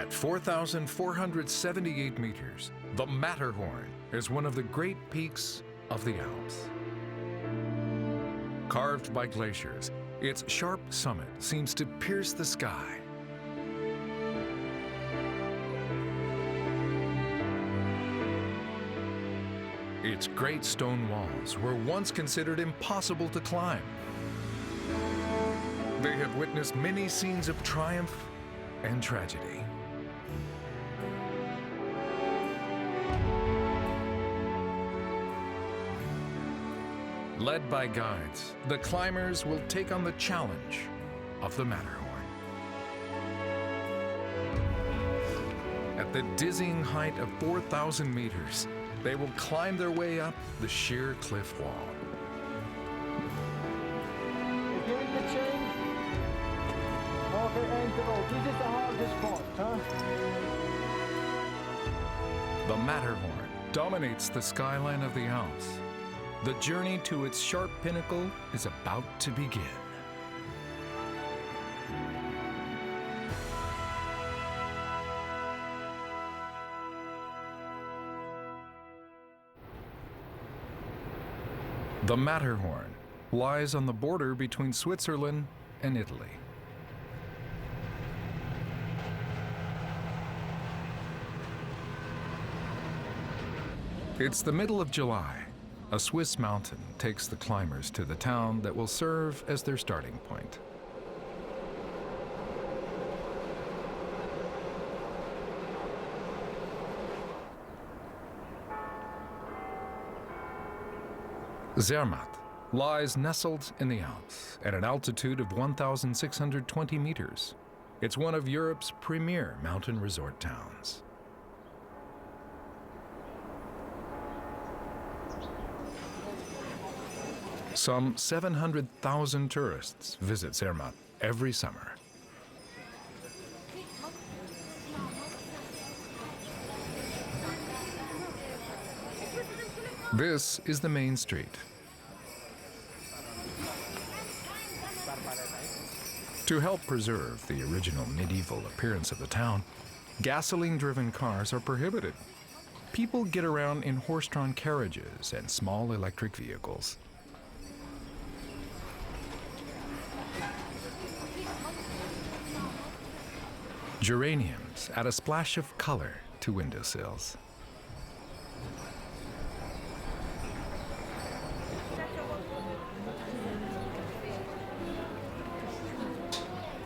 At 4,478 meters, the Matterhorn is one of the great peaks of the Alps. Carved by glaciers, its sharp summit seems to pierce the sky. Its great stone walls were once considered impossible to climb. They have witnessed many scenes of triumph and tragedy. Led by guides, the climbers will take on the challenge of the Matterhorn. At the dizzying height of 4,000 meters, they will climb their way up the sheer cliff wall. Getting the change. Okay, and this is the hardest part, huh? The Matterhorn dominates the skyline of the Alps. The journey to its sharp pinnacle is about to begin. The Matterhorn lies on the border between Switzerland and Italy. It's the middle of July. A Swiss mountain takes the climbers to the town that will serve as their starting point. Zermatt lies nestled in the Alps at an altitude of 1,620 meters. It's one of Europe's premier mountain resort towns. Some 700,000 tourists visit Zermatt every summer. This is the main street. To help preserve the original medieval appearance of the town, gasoline-driven cars are prohibited. People get around in horse-drawn carriages and small electric vehicles. Geraniums add a splash of color to windowsills.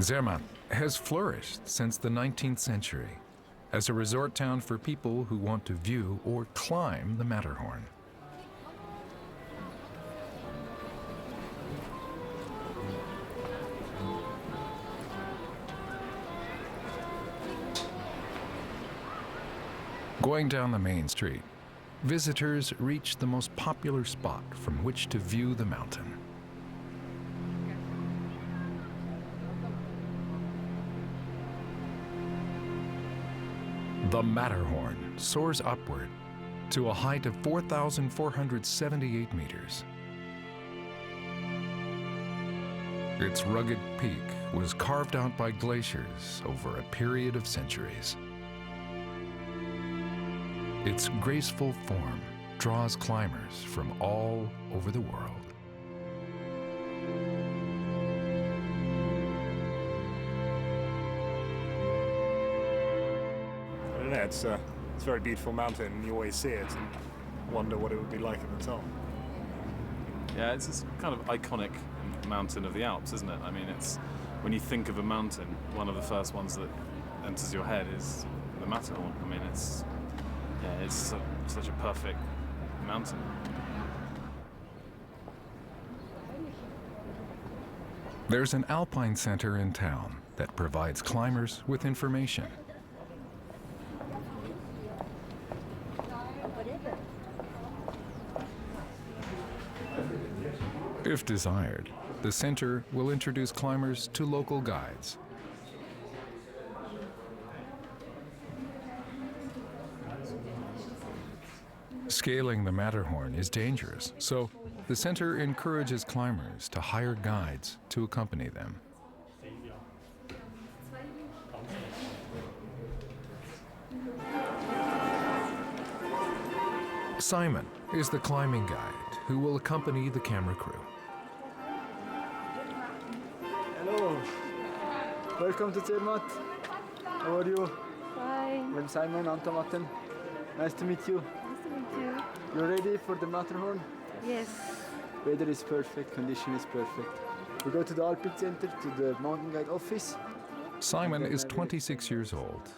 Zermatt has flourished since the 19th century as a resort town for people who want to view or climb the Matterhorn. Going down the main street, visitors reach the most popular spot from which to view the mountain. The Matterhorn soars upward to a height of 4,478 meters. Its rugged peak was carved out by glaciers over a period of centuries. Its graceful form draws climbers from all over the world. I don't know, it's a very beautiful mountain, and you always see it and wonder what it would be like at the top. Yeah, it's this kind of iconic mountain of the Alps, isn't it? I mean, it's when you think of a mountain, one of the first ones that enters your head is the Matterhorn. I mean, it's such a perfect mountain. There's an Alpine center in town that provides climbers with information. If desired, the center will introduce climbers to local guides. Scaling the Matterhorn is dangerous, so the center encourages climbers to hire guides to accompany them. Simon is the climbing guide who will accompany the camera crew. Hello. Welcome to Zermatt. How are you? Fine. I'm Simon Antomatten. Nice to meet you. Nice to meet you. You ready for the Matterhorn? Yes. Weather is perfect, condition is perfect. We go to the Alpine Center, to the mountain guide office. Simon is 26 years old.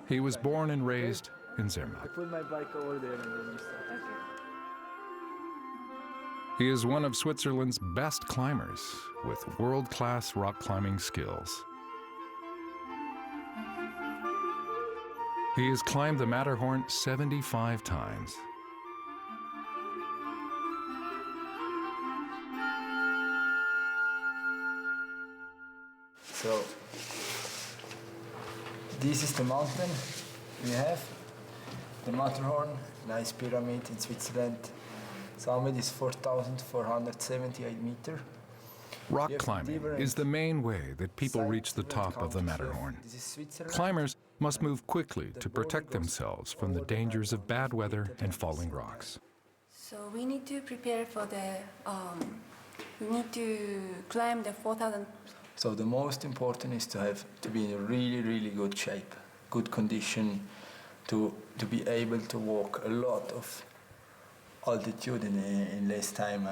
He was born and raised in I Zermatt. put my bike over there and then we start. Okay. He is one of Switzerland's best climbers with world-class rock climbing skills. He has climbed the Matterhorn 75 times. So, this is the mountain we have. The Matterhorn, nice pyramid in Switzerland. Summit is 4,478 meters. Rock climbing is the main way that people reach the top of the Matterhorn. Climbers must move quickly to protect themselves from the dangers of bad weather and falling rocks. So we need to prepare for the. We need to climb the 4,000. So the most important is to be in a really good shape, good condition, to be able to walk a lot of altitude in less time.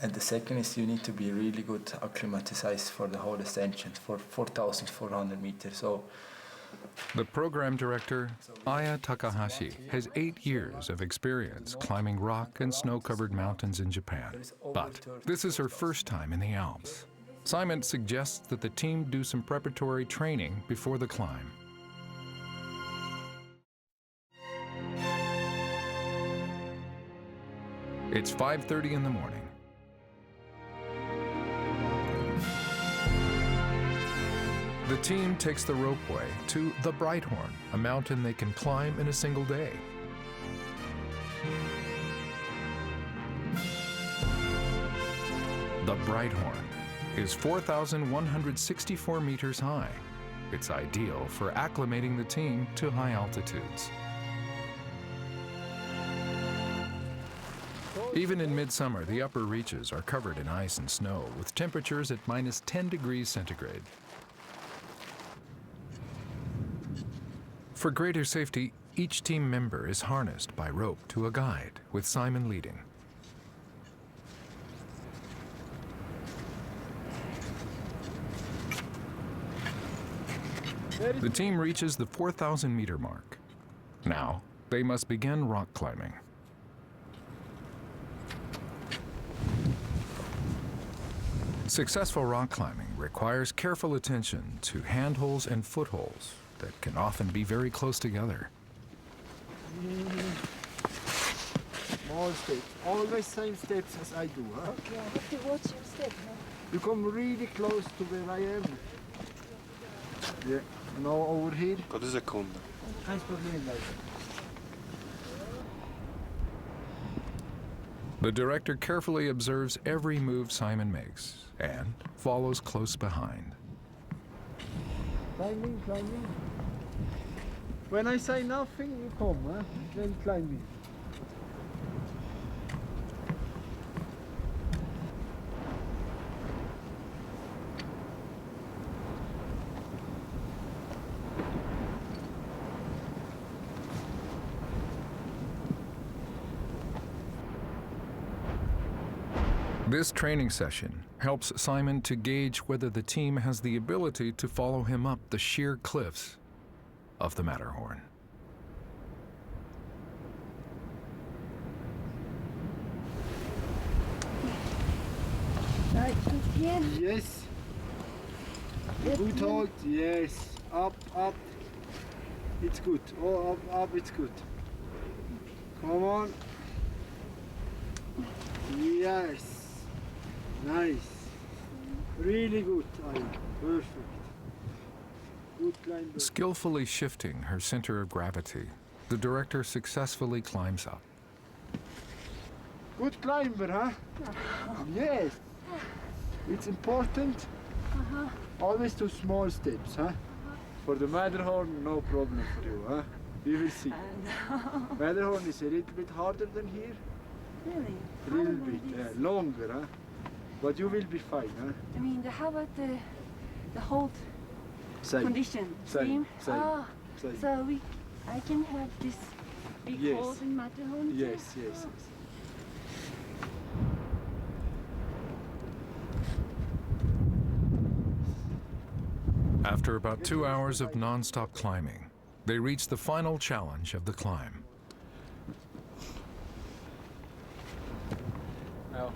And the second is you need to be really good acclimatized for the whole ascension, for 4,400 meters. So The program director, Aya Takahashi, has 8 years of experience climbing rock and snow-covered mountains in Japan. But this is her first time in the Alps. Simon suggests that the team do some preparatory training before the climb. It's 5:30 in the morning. The team takes the ropeway to the Breithorn, a mountain they can climb in a single day. The Breithorn is 4,164 meters high. It's ideal for acclimating the team to high altitudes. Even in midsummer, the upper reaches are covered in ice and snow, with temperatures at minus 10 degrees centigrade. For greater safety, each team member is harnessed by rope to a guide, with Simon leading. The team reaches the 4,000-meter mark. Now, they must begin rock climbing. Successful rock climbing requires careful attention to handholds and footholds that can often be very close together. Small steps, always same steps as I do. Huh? Okay, I have to watch your step. You come really close to where I am. Yeah, now over here. 40 sekunder. Kein Problem, Leute. The director carefully observes every move Simon makes and follows close behind. Climbing, climbing. When I say nothing, you come, huh? Then climbing. This training session helps Simon to gauge whether the team has the ability to follow him up the sheer cliffs of the Matterhorn. Right, here. Yes. Good hold. Yes. Up, up. It's good. Oh, up, up. It's good. Come on. Yes. Nice. Really good. Perfect. Good climb. Skillfully shifting her center of gravity, the director successfully climbs up. Good climber, huh? Yes. It's important. Always do small steps, huh? For the Matterhorn, no problem for you, huh? We will see. Matterhorn is a little bit harder than here. Really? A little bit longer, huh? But you will be fine, huh? I mean, how about the hold Same. condition? Same. Ah, Same. so I can have this big Yes. hold in Matterhorn too? Yes. After about 2 hours of non-stop climbing, they reach the final challenge of the climb. Now.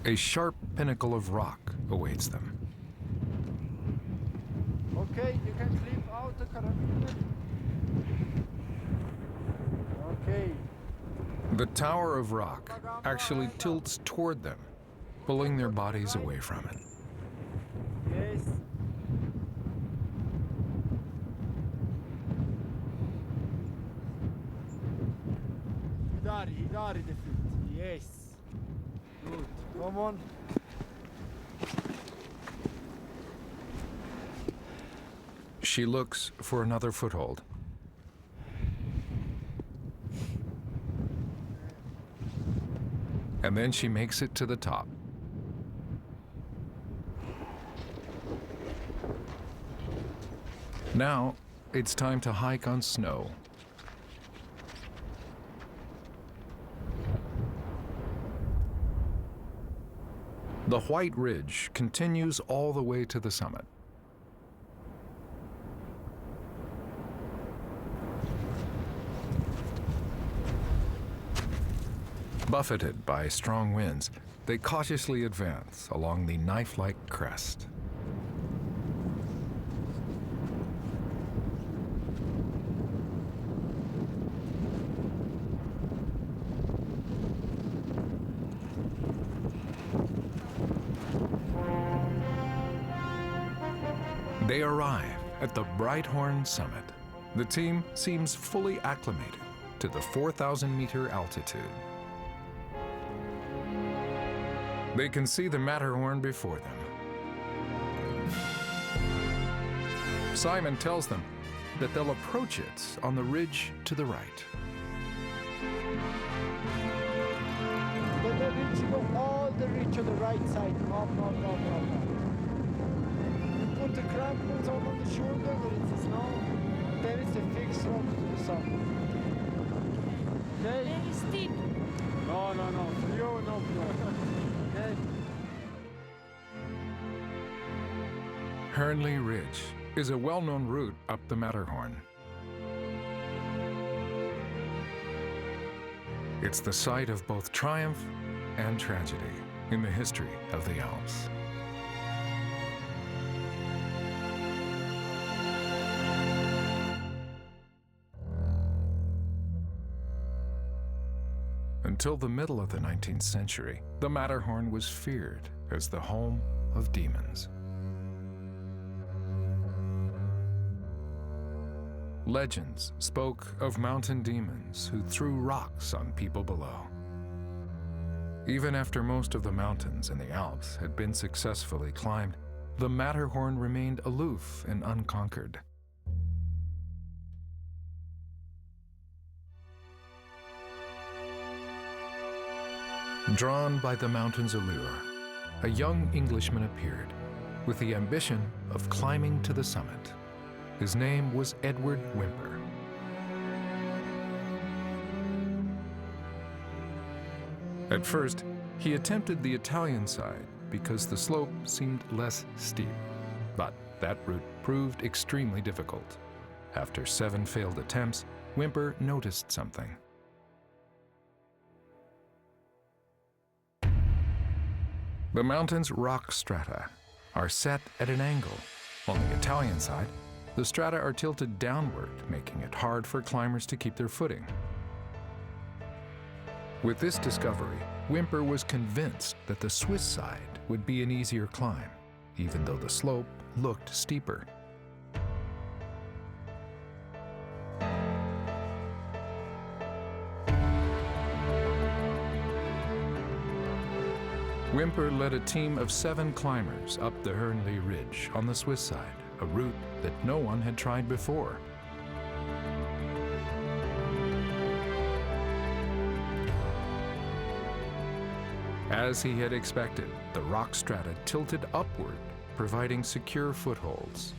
A sharp pinnacle of rock awaits them. Okay, you can flip out the carabiner. Okay. The tower of rock actually tilts toward them, pulling their bodies away from it. Yes. Hidari the feet. Yes. Good. Come on. She looks for another foothold. And then she makes it to the top. Now, it's time to hike on snow. The White Ridge continues all the way to the summit. Buffeted by strong winds, they cautiously advance along the knife-like crest. They arrive at the Breithorn summit. The team seems fully acclimated to the 4,000-meter altitude. They can see the Matterhorn before them. Simon tells them that they'll approach it on the ridge to the right. The ridge, you go all the ridge on the right side. Up. You put the crampons on the shoulder where it's snow. Then it's a fixed rock to the sun. Okay? Very steep. No. For you, no problem. Okay? Hörnli Ridge is a well-known route up the Matterhorn. It's the site of both triumph and tragedy in the history of the Alps. Until the middle of the 19th century, the Matterhorn was feared as the home of demons. Legends spoke of mountain demons who threw rocks on people below. Even after most of the mountains in the Alps had been successfully climbed, the Matterhorn remained aloof and unconquered. Drawn by the mountain's allure, a young Englishman appeared with the ambition of climbing to the summit. His name was Edward Whymper. At first, he attempted the Italian side because the slope seemed less steep, but that route proved extremely difficult. After 7 failed attempts, Whymper noticed something. The mountain's rock strata are set at an angle. On the Italian side, the strata are tilted downward, making it hard for climbers to keep their footing. With this discovery, Whymper was convinced that the Swiss side would be an easier climb, even though the slope looked steeper. Wimper led a team of 7 climbers up the Hörnli Ridge on the Swiss side, a route that no one had tried before. As he had expected, the rock strata tilted upward, providing secure footholds.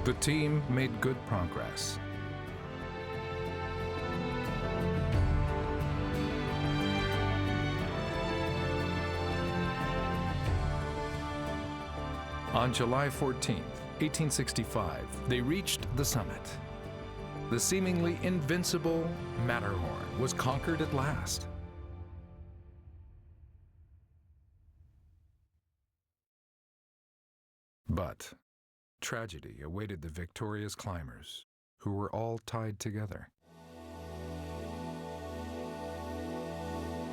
The team made good progress. On July 14, 1865, they reached the summit. The seemingly invincible Matterhorn was conquered at last. But tragedy awaited the victorious climbers, who were all tied together.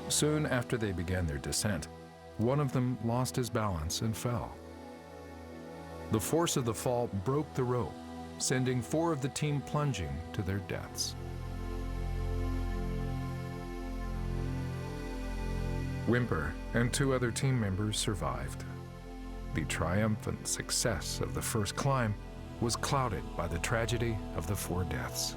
Soon after they began their descent, one of them lost his balance and fell. The force of the fall broke the rope, sending 4 of the team plunging to their deaths. Wimper and 2 other team members survived. The triumphant success of the first climb was clouded by the tragedy of the 4 deaths.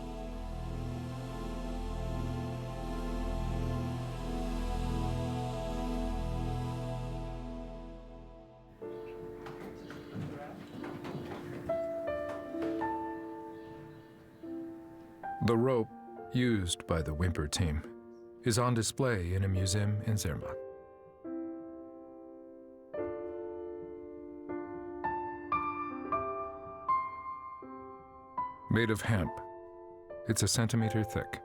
The rope used by the Wimper team is on display in a museum in Zermatt. Made of hemp, it's a centimeter thick.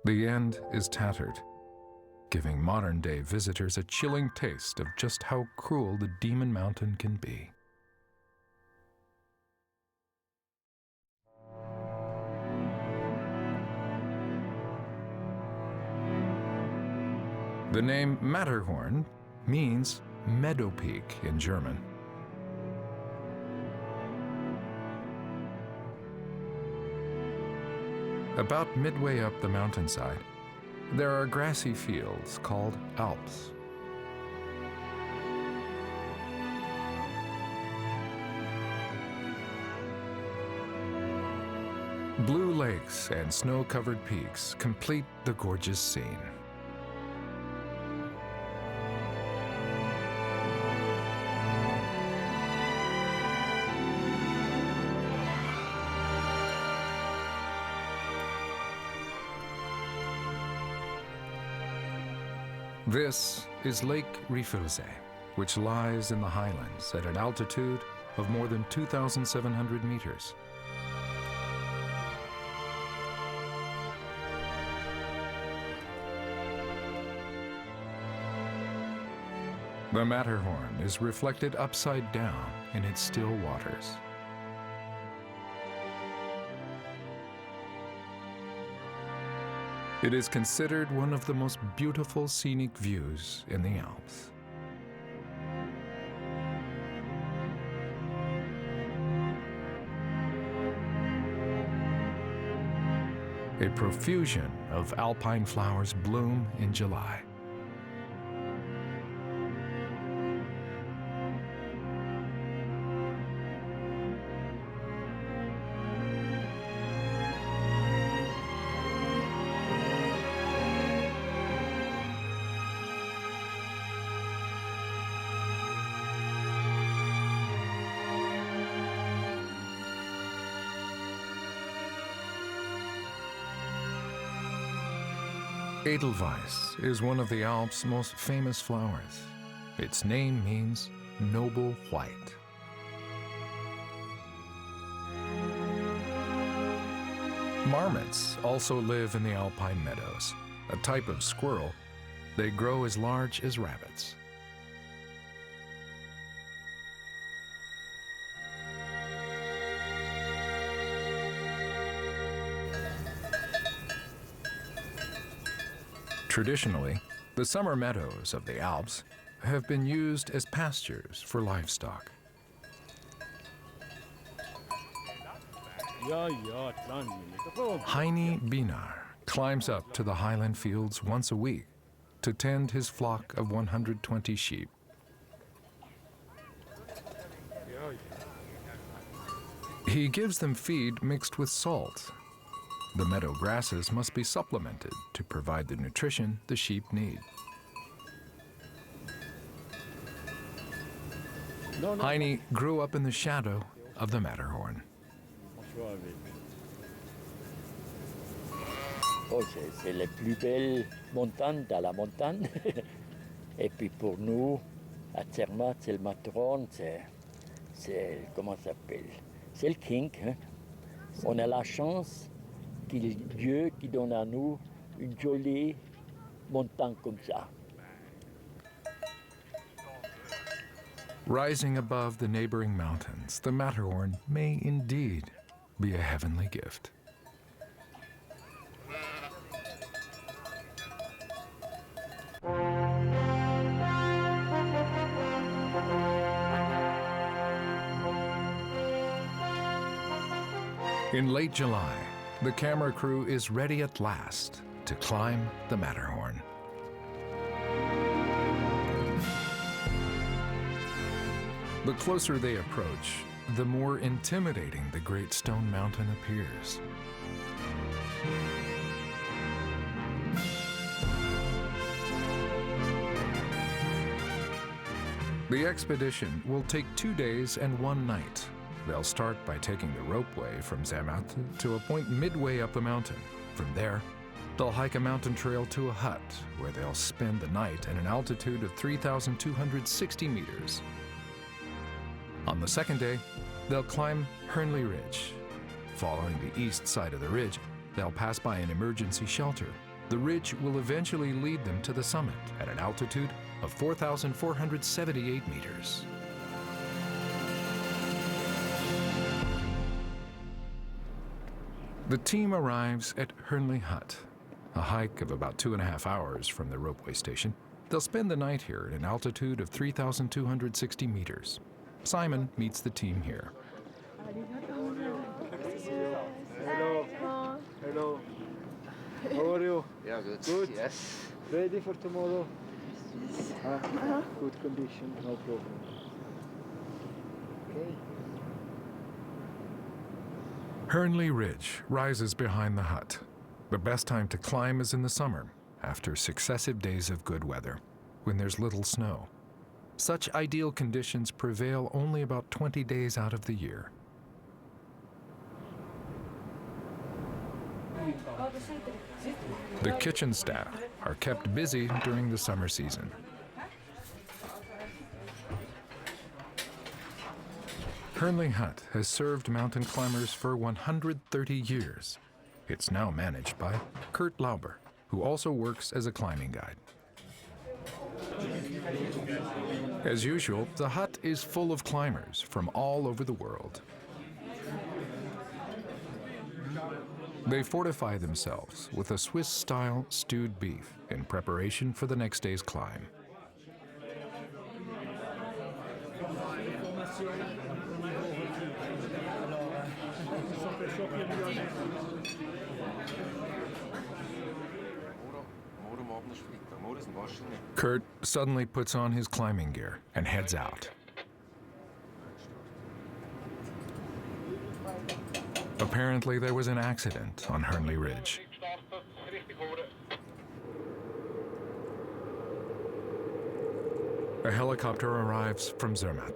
The end is tattered, giving modern-day visitors a chilling taste of just how cruel the Demon Mountain can be. The name Matterhorn means meadow peak in German. About midway up the mountainside, there are grassy fields called Alps. Blue lakes and snow-covered peaks complete the gorgeous scene. This is Lake Riefelsee, which lies in the highlands at an altitude of more than 2,700 meters. The Matterhorn is reflected upside down in its still waters. It is considered one of the most beautiful scenic views in the Alps. A profusion of alpine flowers bloom in July. Edelweiss is one of the Alps' most famous flowers. Its name means noble white. Marmots also live in the alpine meadows, a type of squirrel. They grow as large as rabbits. Traditionally, the summer meadows of the Alps have been used as pastures for livestock. Heini Binar climbs up to the highland fields once a week to tend his flock of 120 sheep. He gives them feed mixed with salt. The meadow grasses must be supplemented to provide the nutrition the sheep need. Heini grew up in the shadow of the Matterhorn. Oh, c'est les plus belles montagnes dans la montagne. Et puis pour nous, à Zermatt, c'est le Matterhorn, c'est comment ça s'appelle? C'est le king. Hein? On a la chance qu'il Dieu qui donne à nous une jolie montagne comme ça. Rising above the neighboring mountains, the Matterhorn may indeed be a heavenly gift. In late July, the camera crew is ready at last to climb the Matterhorn. The closer they approach, the more intimidating the great stone mountain appears. The expedition will take 2 days and 1 night. They'll start by taking the ropeway from Zermatt to a point midway up the mountain. From there, they'll hike a mountain trail to a hut where they'll spend the night at an altitude of 3,260 meters. On the second day, they'll climb Hörnli Ridge. Following the east side of the ridge, they'll pass by an emergency shelter. The ridge will eventually lead them to the summit at an altitude of 4,478 meters. The team arrives at Hörnli Hut, a hike of about 2.5 hours from the ropeway station. They'll spend the night here at an altitude of 3,260 meters. Simon meets the team here. Hello. Hello. How are you? Yeah, good. Good. Yes. Ready for tomorrow? Good condition, no problem. Okay. Hörnli Ridge rises behind the hut. The best time to climb is in the summer, after successive days of good weather, when there's little snow. Such ideal conditions prevail only about 20 days out of the year. The kitchen staff are kept busy during the summer season. Hörnli Hut has served mountain climbers for 130 years. It's now managed by Kurt Lauber, who also works as a climbing guide. As usual, the hut is full of climbers from all over the world. They fortify themselves with a Swiss-style stewed beef in preparation for the next day's climb. Kurt suddenly puts on his climbing gear and heads out. Apparently, there was an accident on Hörnli Ridge. A helicopter arrives from Zermatt.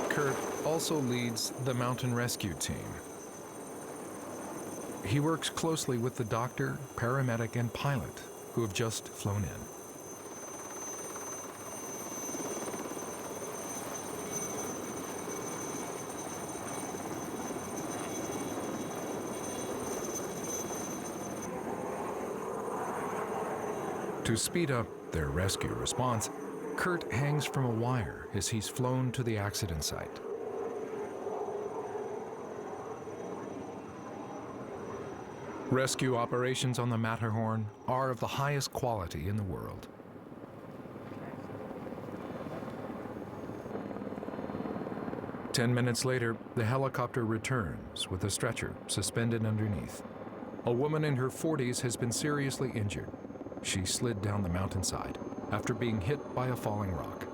Kurt also leads the mountain rescue team. He works closely with the doctor, paramedic, and pilot who have just flown in. To speed up their rescue response, Kurt hangs from a wire as he's flown to the accident site. Rescue operations on the Matterhorn are of the highest quality in the world. Ten minutes later, the helicopter returns with a stretcher suspended underneath. A woman in her 40s has been seriously injured. She slid down the mountainside after being hit by a falling rock.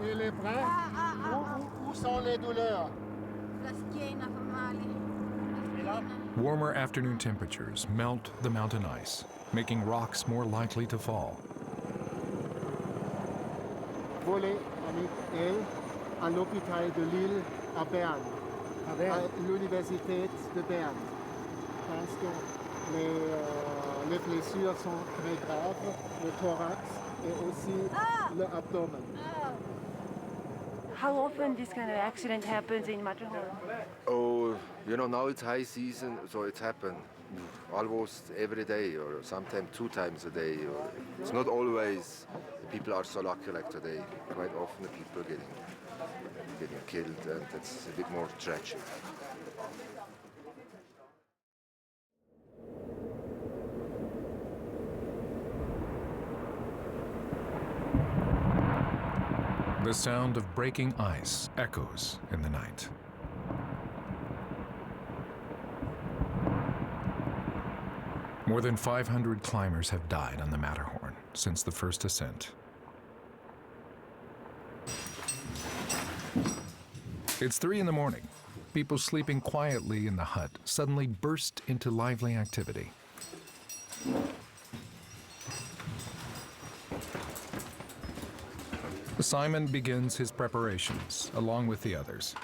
Et les bras, où sont les douleurs? La schiena fa male. Et là? Warmer afternoon temperatures melt the mountain ice, making rocks more likely to fall. Volé avec elle à l'hôpital de Lille à Berne, à l'université de Berne. Parce que les blessures sont très graves, le thorax et aussi l'abdomen. How often this kind of accident happens in Matterhorn? Oh, now it's high season, so it happens almost every day, or sometimes 2 times a day. Or it's not always people are so lucky like today. Quite often the people getting killed, and it's a bit more tragic. The sound of breaking ice echoes in the night. More than 500 climbers have died on the Matterhorn since the first ascent. It's 3 in the morning. People sleeping quietly in the hut suddenly burst into lively activity. Simon begins his preparations along with the others.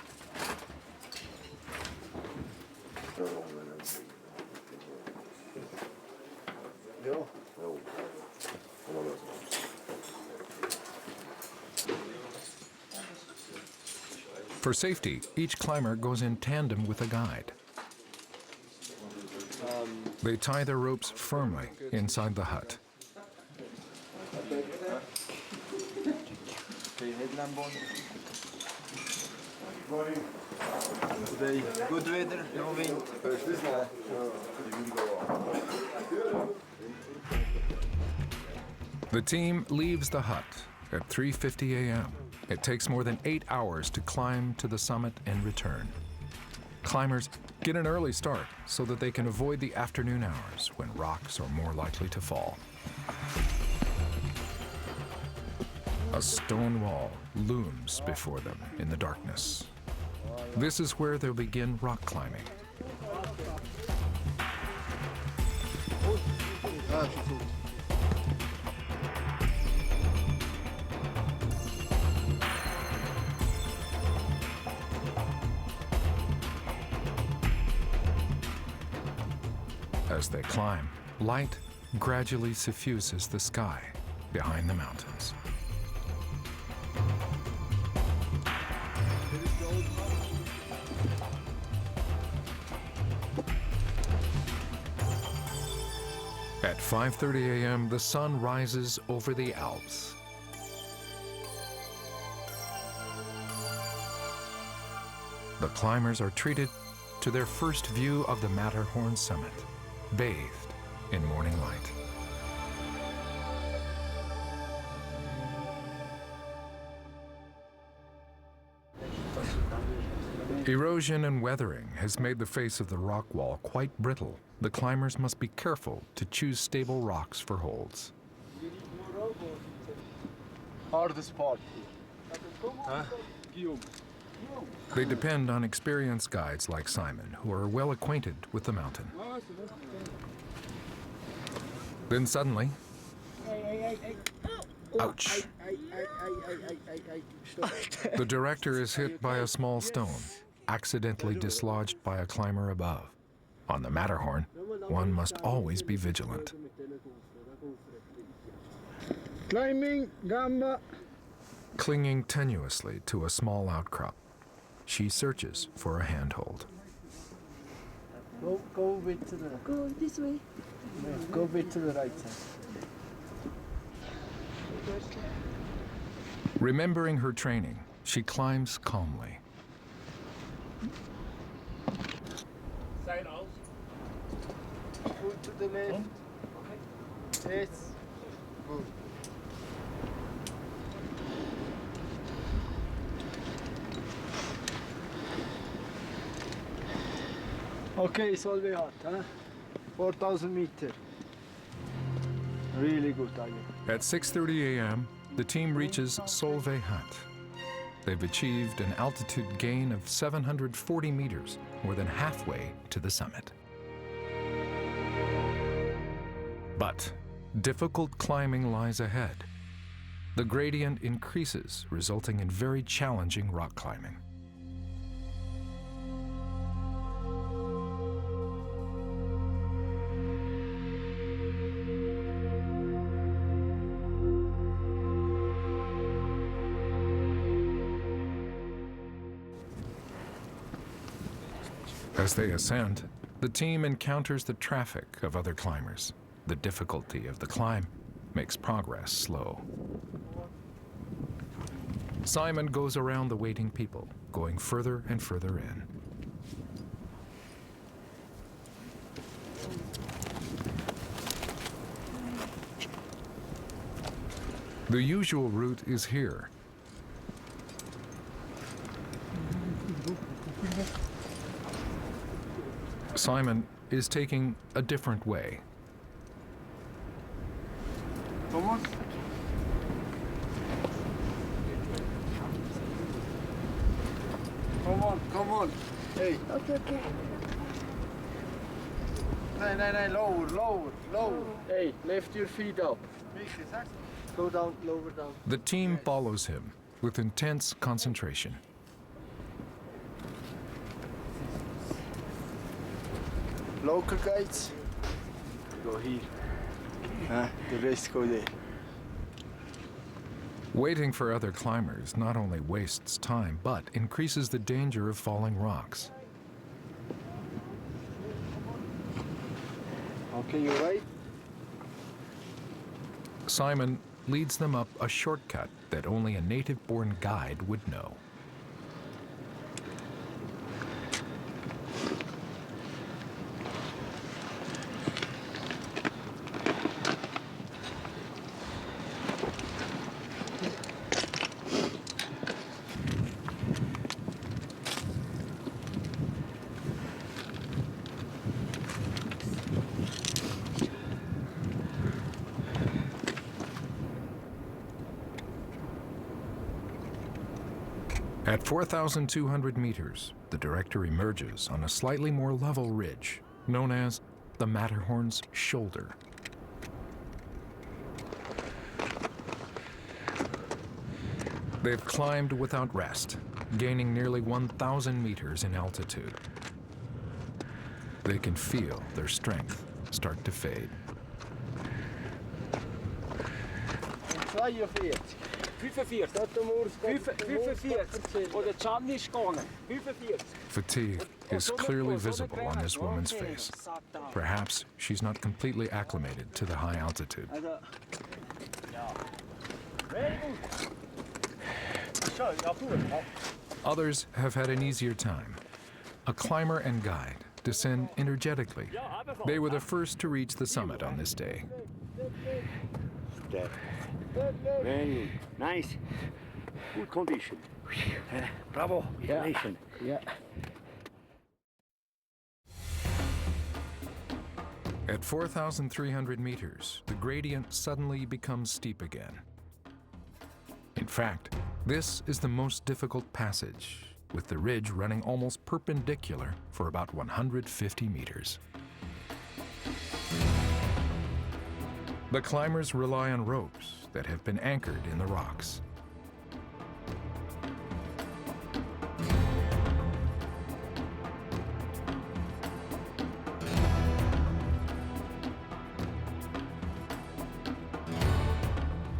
For safety, each climber goes in tandem with a guide. They tie their ropes firmly inside the hut. Good weather, no wind. The team leaves the hut at 3:50 a.m. It takes more than 8 hours to climb to the summit and return. Climbers get an early start so that they can avoid the afternoon hours when rocks are more likely to fall. A stone wall looms before them in the darkness. This is where they'll begin rock climbing. As they climb, light gradually suffuses the sky behind the mountains. At 5:30 a.m., the sun rises over the Alps. The climbers are treated to their first view of the Matterhorn summit, bathed in morning light. Erosion and weathering has made the face of the rock wall quite brittle. The climbers must be careful to choose stable rocks for holds. Hardest part. They depend on experienced guides like Simon, who are well acquainted with the mountain. Then suddenly, ouch! The director is hit by a small stone, accidentally dislodged by a climber above. On the Matterhorn, one must always be vigilant. Climbing, gamba. Clinging tenuously to a small outcrop, she searches for a handhold. Go a bit to the. Go this way. Go a bit to the right side. Remembering her training, she climbs calmly. the left. Yes. Good. Okay, Solveig hot, huh? 4,000 meters. Really good, Tiger. At 6:30 a.m., the team reaches Solveig Hut. They've achieved an altitude gain of 740 meters, more than halfway to the summit. But difficult climbing lies ahead. The gradient increases, resulting in very challenging rock climbing. As they ascend, the team encounters the traffic of other climbers. The difficulty of the climb makes progress slow. Simon goes around the waiting people, going further and further in. The usual route is here. Simon is taking a different way. Come on. Come on, come on. Hey. Okay, okay. No, lower, lower, lower. Hey, lift your feet up. Go down, lower down. The team follows him with intense concentration. Local guides, go here. The rest go there. Waiting for other climbers not only wastes time, but increases the danger of falling rocks. Okay, you're right. Simon leads them up a shortcut that only a native-born guide would know. At 4,200 meters, the director emerges on a slightly more level ridge, known as the Matterhorn's shoulder. They've climbed without rest, gaining nearly 1,000 meters in altitude. They can feel their strength start to fade. 42. 45. 45. Oder die Sonne ist gegangen. 45. Fatigue is clearly visible on this woman's face. Perhaps she's not completely acclimated to the high altitude. Others have had an easier time. A climber and guide descend energetically. They were the first to reach the summit on this day. Very nice. Good condition. Bravo. Yeah. At 4,300 meters, the gradient suddenly becomes steep again. In fact, this is the most difficult passage, with the ridge running almost perpendicular for about 150 meters. The climbers rely on ropes that have been anchored in the rocks.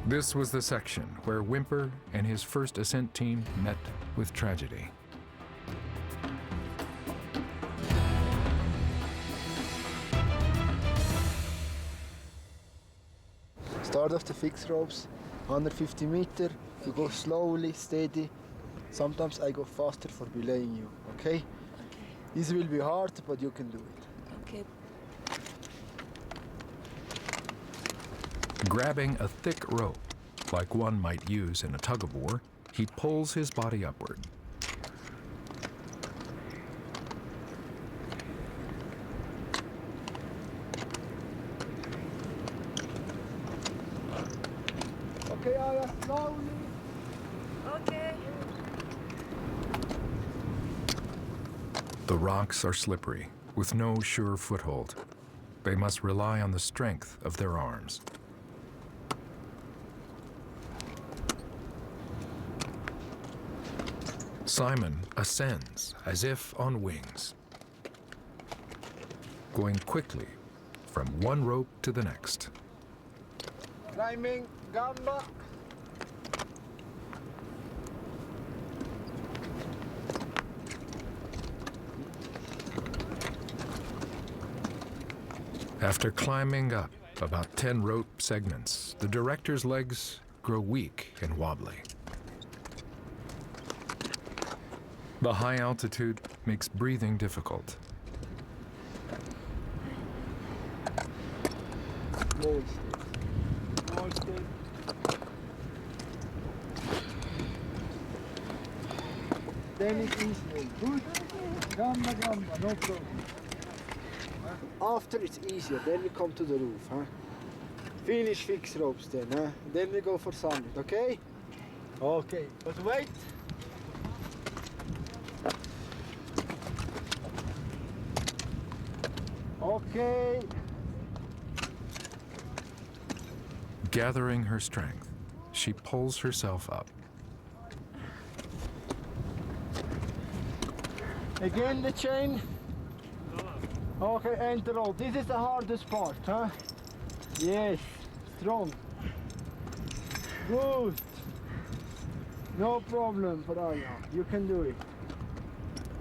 This was the section where Whymper and his first ascent team met with tragedy. Start off the fixed ropes, 150 meters. You go slowly, steady. Sometimes I go faster for belaying you, okay? This will be hard, but you can do it. Okay. Grabbing a thick rope, like one might use in a tug-of-war, he pulls his body upward. Okay, Aya, slowly. Okay. The rocks are slippery, with no sure foothold. They must rely on the strength of their arms. Simon ascends as if on wings, going quickly from one rope to the next. Climbing, gamba. After climbing up about 10 rope segments, the director's legs grow weak and wobbly. The high altitude makes breathing difficult. More step. More step. Then it is good. Gamba, gamba, no problem. After it's easier, then we come to the roof. Huh? Finish fixed ropes then. Huh? Then we go for summit, okay? Okay, but wait. Okay. Gathering her strength, she pulls herself up. Again the chain. Okay, and the rope. This is the hardest part, huh? Yes, strong. Good. No problem, Faraya. You can do it.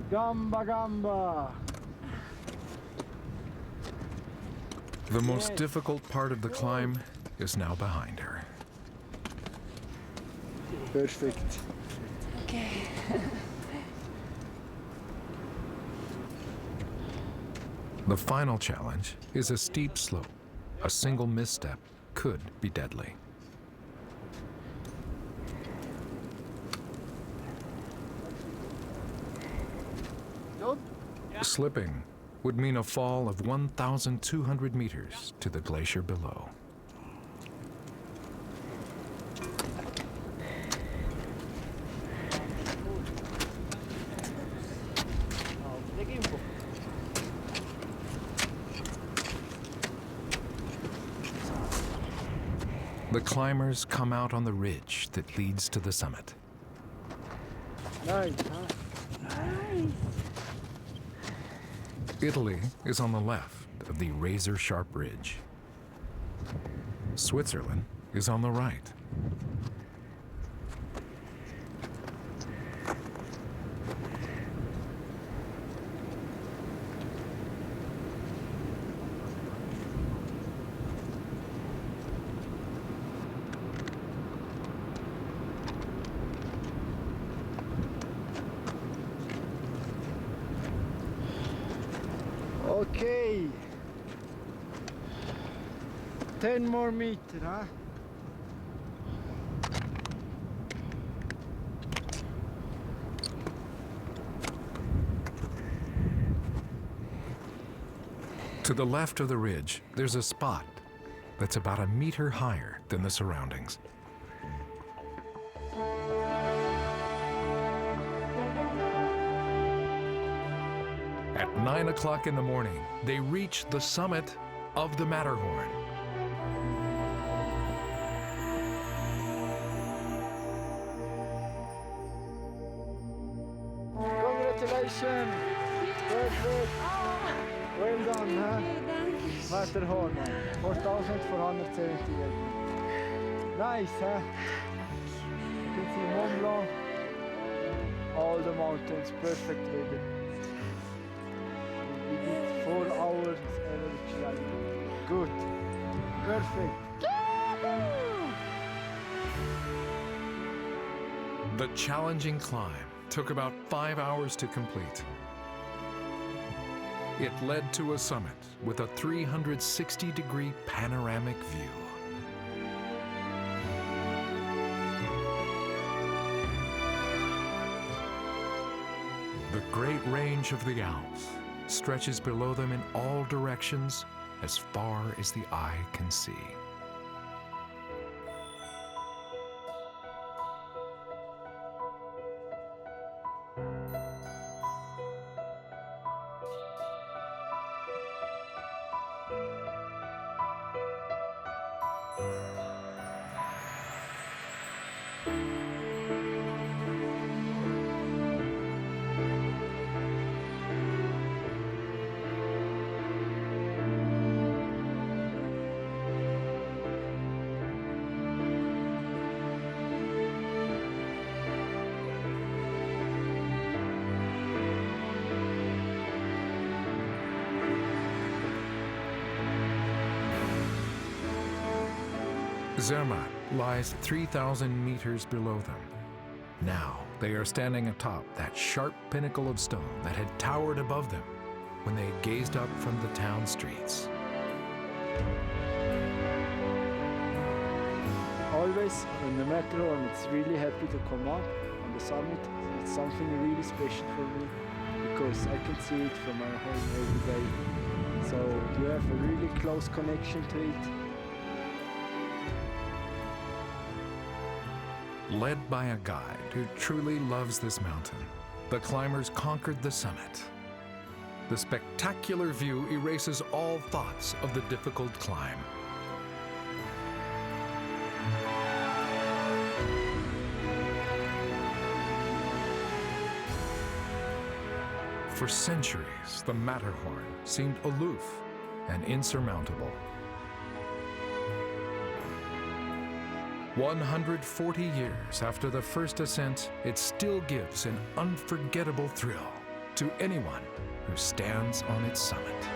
Gamba, gamba. The most difficult part of the climb is now behind her. Perfect. Okay. The final challenge is a steep slope. A single misstep could be deadly. Slipping would mean a fall of 1,200 meters to the glacier below. The climbers come out on the ridge that leads to the summit. Nice, huh? Nice. Italy is on the left of the razor-sharp ridge. Switzerland is on the right. Okay. 10 more meters, huh? To the left of the ridge, there's a spot that's about a meter higher than the surroundings. At 9 o'clock in the morning, they reach the summit of the Matterhorn. Congratulations! Perfect! Well done, huh? Matterhorn, 4,478. Nice, huh? You can see Mont Blanc, all the mountains, perfect weather. We did 4 hours average riding. Good. Perfect. The challenging climb took about 5 hours to complete. It led to a summit with a 360-degree panoramic view. The great range of the Alps stretches below them in all directions as far as the eye can see. Zermatt lies 3,000 meters below them. Now they are standing atop that sharp pinnacle of stone that had towered above them when they gazed up from the town streets. Always on the Matterhorn, it's really happy to come up on the summit. It's something really special for me because I can see it from my home every day. So you have a really close connection to it. Led by a guide who truly loves this mountain, the climbers conquered the summit. The spectacular view erases all thoughts of the difficult climb. For centuries, the Matterhorn seemed aloof and insurmountable. 140 years after the first ascent, it still gives an unforgettable thrill to anyone who stands on its summit.